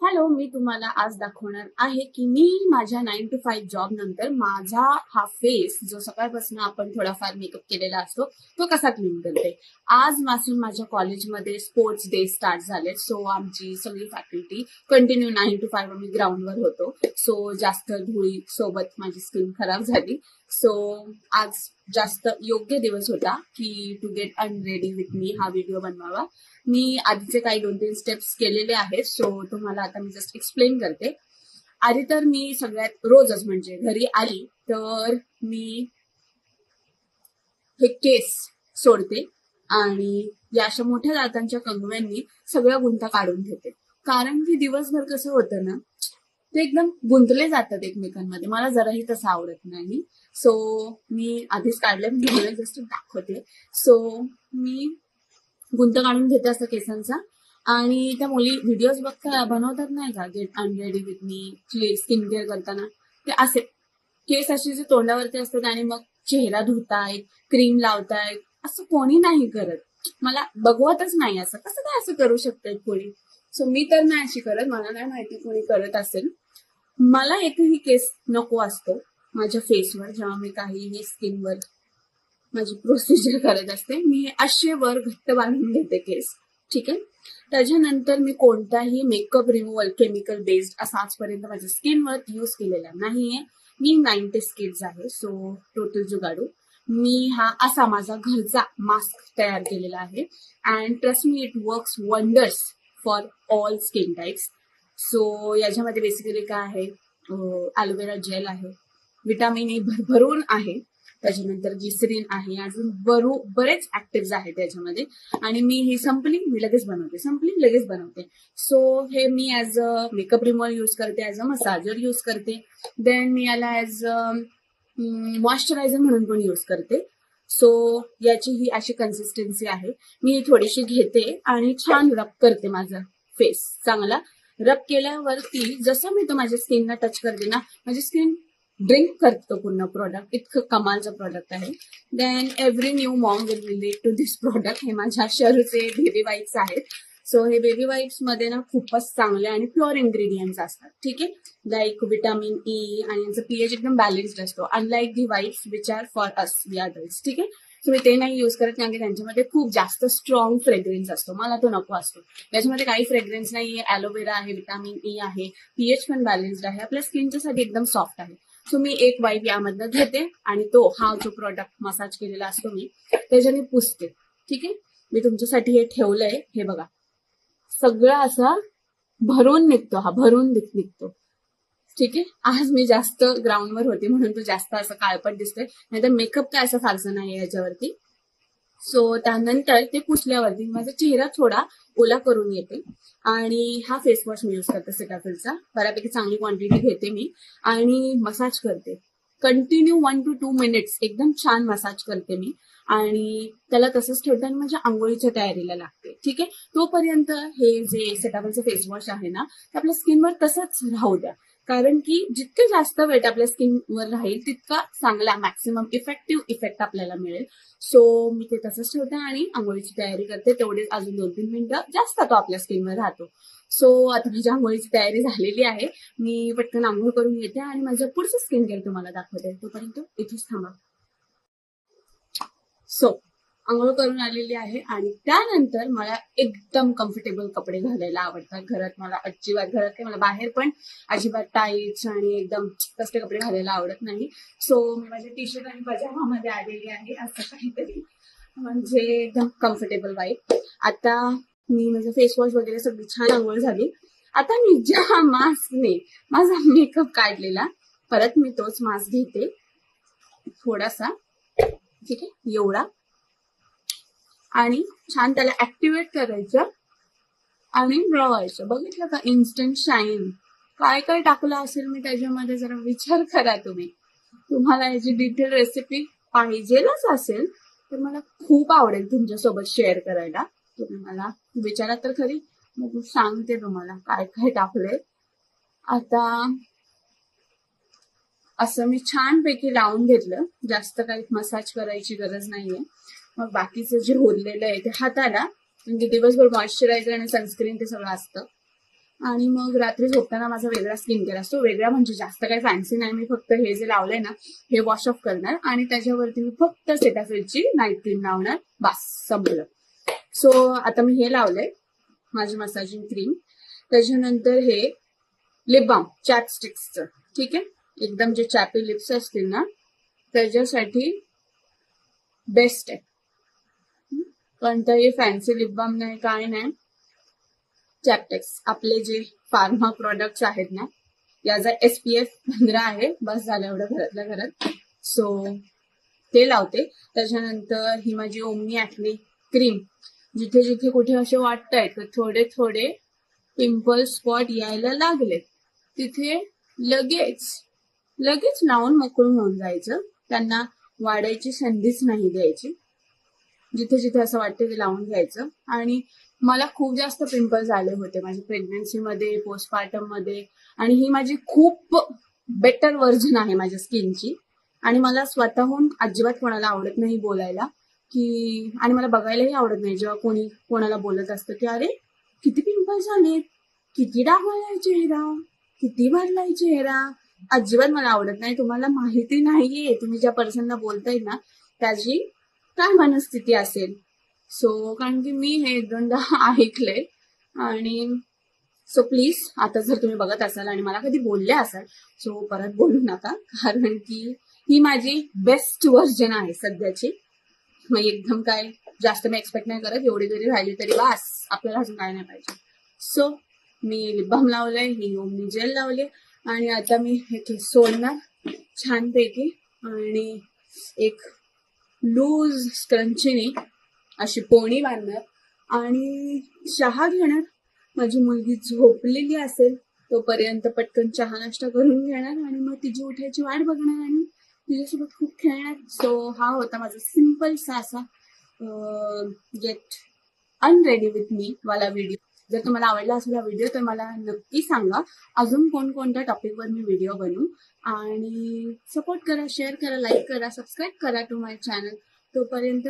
Hello, मी तुम्हाला आज दाखवणार आहे की मी माझ्या 9 to 5 जॉब नंतर माझा हा फेस जो सकाळपासून आपण थोडाफार मेकअप केलेला असतो तो कसा क्लीन करते. आजपासून माझ्या कॉलेजमध्ये स्पोर्ट्स डे स्टार्ट झाले. सो आमची सगळी फॅकल्टी कंटिन्यू 9 to 5 आम्ही ग्राउंडवर होतो. सो जास्त धुळी सोबत माझी स्किन खराब झाली. सो आज जास्त योग्य दिवस होता की to get unready with me हा व्हिडिओ बनवावा. मी आधीचे काही 2-3 स्टेप्स केलेले आहेत. सो तुम्हाला आता मी जस्ट एक्सप्लेन करते. आधी तर मी सगळ्यात रोजच म्हणजे घरी आली तर मी हे केस सोडते आणि या अशा मोठ्या दातांच्या कंगव्यांनी सगळ्या गुंता काढून घेते. कारण की दिवसभर कसं होतं ना, ते एकदम गुंतले जातात एकमेकांमध्ये. मला जराही तसं आवडत नाही. सो मी आधीच काढले, मी तुम्हाला जस्ट दाखवते. सो मी गुंत काढून घेते असं केसांचा. आणि त्या मुली व्हिडिओज बनवतात नाही का, gate unready with me skin care करताना, ते असे केस असे जे तोंडावरती असतात आणि मग चेहरा धुतायत, क्रीम लावतायत, असं कोणी नाही करत. मला बघवतच नाही असं. कसं काय असं करू शकतात कोणी. सो मी तर नाही अशी करत. मला नाही माहिती कोणी करत असेल. मला एकही केस नको असतो माझ्या फेसवर. जेव्हा मी काहीही स्किनवर माझी प्रोसिजर करत असते, मी असे वर घट्ट बांधून घेते केस. ठीक आहे. त्याच्यानंतर मी कोणताही मेकअप रिमूव्हल केमिकल बेस्ड असा आजपर्यंत माझ्या स्किनवर यूज केलेला नाहीये. मी 90s किड्स आहे. सो टोटल जुगाडू. मी हा असा माझा घरचा मास्क तयार केलेला आहे. And trust me, it works wonders for all skin types. So याच्यामध्ये बेसिकली काय आहे, ॲलोवेरा जेल आहे, विटामिन ई भरभरून आहे, त्याच्यानंतर ग्लिसरीन आहे, अजून बरेच ऍक्टिव्ह आहेत त्याच्यामध्ये. आणि मी ही संपली मी लगेच बनवते. सो हे मी as a makeup remover use करते, ऍज अ मसाजर यूज करते. देन मी याला ऍज अ मॉइश्चरायझर म्हणून पण यूज करते. सो याची ही अशी कन्सिस्टन्सी आहे. मी ही थोडीशी घेते आणि छान रब करते माझा फेस. चांगला रब केल्यावरती जसं मी तो माझ्या स्किनला टच करते ना, माझी स्किन ड्रिंक करतो पूर्ण प्रोडक्ट. इतकं कमालचं प्रोडक्ट आहे. Then every new mom will relate to this product. हे माझ्या शरूचे बेबी वाईप्स आहेत. सो हे बेबी वाईप्स मध्ये ना खूपच चांगले आणि प्युअर इन्ग्रेडियंट्स असतात. ठीक आहे. लाईक विटामिन ई, आणि यांचा पीएच एकदम बॅलन्स्ड असतो. Unlike the wipes which are for us, we adults. ठीक आहे. तुम्ही ते नाही यूज करत, कारण की त्यांच्यामध्ये खूप जास्त स्ट्रॉंग फ्रेग्रन्स असतो. मला तो नको असतो. त्याच्यामध्ये काही फ्रेग्रन्स नाहीये. ॲलोवेरा आहे, विटामिन ई आहे, पीएच पण बॅलन्स्ड आहे, आपल्या स्किनच्यासाठी एकदम सॉफ्ट आहे. सो मी एक वाईप यामधनं घेते आणि तो हा जो प्रोडक्ट मसाज केलेला असतो मी त्याच्याने पुसते. ठीक आहे. मी तुमच्यासाठी हे ठेवलंय, हे बघा. सगळं असं भरून निघतो, हा भरून निघतो. ठीक आहे. आज मी जास्त ग्राउंडवर होती म्हणून तो जास्त असं काळपट दिसतोय, नाहीतर मेकअप काय असं फारसं नाही याच्यावरती. सो त्यानंतर ते पुसल्यावरती माझा चेहरा थोडा ओला करून येते. आणि हा फेस वॉश मी यूज करते सेटाफिलचा. बऱ्यापैकी चांगली क्वांटिटी घेते मी आणि मसाज करते कंटिन्यू 1 to 2 मिनिट्स. एकदम छान मसाज करते मी आणि त्याला तसंच ठेवते आणि माझ्या आंघोळीच्या तयारीला लागते. ठीक आहे. तोपर्यंत हे जे सेटाफिलचं फेस वॉश आहे ना, ते आपल्या स्किनवर तसंच राहू द्या. कारण की जितके जास्त वेट आपल्या स्किनवर राहील तितका चांगला मॅक्सिमम इफेक्टिव्ह इफेक्ट आपल्याला मिळेल. सो मी ते तसंच ठेवते आणि आंघोळीची तयारी करते. तेवढेच अजून 2-3 मिनिटं जास्त तो आपल्या स्किनवर राहतो. सो आता माझ्या आंघोळीची तयारी झालेली आहे. मी पटकन आंघोळ करून येते आणि माझं पुढचं स्किन केअर तुम्हाला दाखवते. तोपर्यंत इथेच थांबा. सो आंघोळ करून आलेली आहे आणि त्यानंतर मला एकदम कम्फर्टेबल कपडे घालायला आवडतात. मला घरात काय, मला बाहेर पण अजिबात टाईट्स आणि एकदम तसले कपडे घालायला आवडत नाही. सो मी माझ्या टी शर्ट आणि पजामामध्ये आलेली आहे, असं काहीतरी म्हणजे एकदम कम्फर्टेबल वाईब. आता मी माझं फेस वॉश वगैरे सगळी छान आंघोळ झाली. आता मी ज्या मास्कने माझा मेकअप काढलेला, परत मी तोच मास्क घेते थोडासा. ठीक आहे. एवढा. आणि छान त्याला ऍक्टिव्हेट करायचं आणि रवायचं. बघितलं का, इन्स्टंट शाईन. काय काय टाकलं असेल मी त्याच्यामध्ये, जरा विचार करा तुम्ही. तुम्हाला याची डिटेल रेसिपी पाहिजेलच असेल तर मला खूप आवडेल तुमच्यासोबत शेअर करायला. तुम्ही मला विचारा तर खरी, मग सांगते तुम्हाला काय काय टाकलंय. आता असं मी छानपैकी लावून घेतलं. जास्त काही मसाज करायची गरज नाहीये. मग बाकीचं जे उरलेलं आहे ते हाताला, म्हणजे दिवसभर मॉइश्चरायझर आणि सनस्क्रीन ते सगळं असतं, आणि मग रात्री झोपताना माझा वेगळा स्किन केअर असतो. वेगळा म्हणजे जास्त काही फॅन्सी नाही, मी फक्त हे जे लावलंय ना हे वॉश ऑफ करणार आणि त्याच्यावरती मी फक्त सेटाफिलची नाईट क्रीम लावणार, बस संपलं. सो आता मी हे लावलंय माझी मसाजिंग क्रीम. त्याच्यानंतर हे लिप बाम चॅपस्टिक्सचं, ठीक आहे. एकदम जे चॅपी लिप्स असतील ना त्याच्यासाठी बेस्ट आहे. कोणताही फॅन्सी लिप बाम नाही, काय नाही. चॅपटेक्स आपले जे फार्मा प्रोडक्ट्स आहेत ना याचा SPF 15 आहे, बस झालं एवढं घरातल्या घरात. सो ते लावते. त्याच्यानंतर ही माझी ओमनी ॲक्ने क्रीम. जिथे जिथे कुठे असे वाटतंय तर थोडे थोडे पिंपल स्पॉट यायला लागले तिथे लगेच लावून मोकळून होऊन जायचं. त्यांना वाढायची संधीच नाही द्यायची. जिथे जिथे असं वाटतं ते लावून घ्यायचं. आणि मला खूप जास्त पिंपल्स आले होते माझ्या प्रेग्नन्सीमध्ये, पोस्टपार्टम मध्ये, आणि ही माझी खूप बेटर व्हर्जन आहे माझ्या स्किनची. आणि मला स्वतःहून अजिबात कोणाला आवडत नाही बोलायला की, आणि मला बघायलाही आवडत नाही जेव्हा कोणी कोणाला बोलत असतं की अरे किती पिंपल्स आलेत, किती डाग आलाय चेहरा, किती भरलाय चेहरा. अजिबात मला आवडत नाही. तुम्हाला माहिती नाहीये तुम्ही ज्या पर्सनला बोलताय ना त्याची काय मनस्थिती असेल. सो कारण की मी हे दोनदा ऐकलंय. आणि सो प्लीज आता जर तुम्ही बघत असाल आणि मला कधी बोलले असाल सो परत बोलू नका, कारण की ही माझी बेस्ट व्हर्जन आहे सध्याची. मग एकदम काय जास्त मी एक्सपेक्ट नाही करत, एवढी जरी राहिली तरी बस, आपल्याला अजून काय नाही पाहिजे. सो मी लिप बाम लावलंय, ही ओमनी जेल लावली आणि आता मी हे केस सोडणार छानपैकी आणि एक लूज स्क्रंचीने अशी पोणी बांधणार आणि चहा घेणार. माझी मुलगी झोपलेली असेल तोपर्यंत पटकन चहा नाश्ता करून घेणार आणि मग तिची उठायची वाट बघणार आणि तिच्यासोबत खूप खेळणार. सो हा होता माझा सिम्पलसा असा गेट अनरेडी विथ मी वाला व्हिडिओ. जर तुम्हाला आवडला असेल हा व्हिडिओ तर मला नक्की सांगा अजून कोणकोणत्या टॉपिकवर मी व्हिडिओ बनवू. आणि सपोर्ट करा, शेअर करा, लाईक करा, सबस्क्राईब करा टू माय चॅनल. तोपर्यंत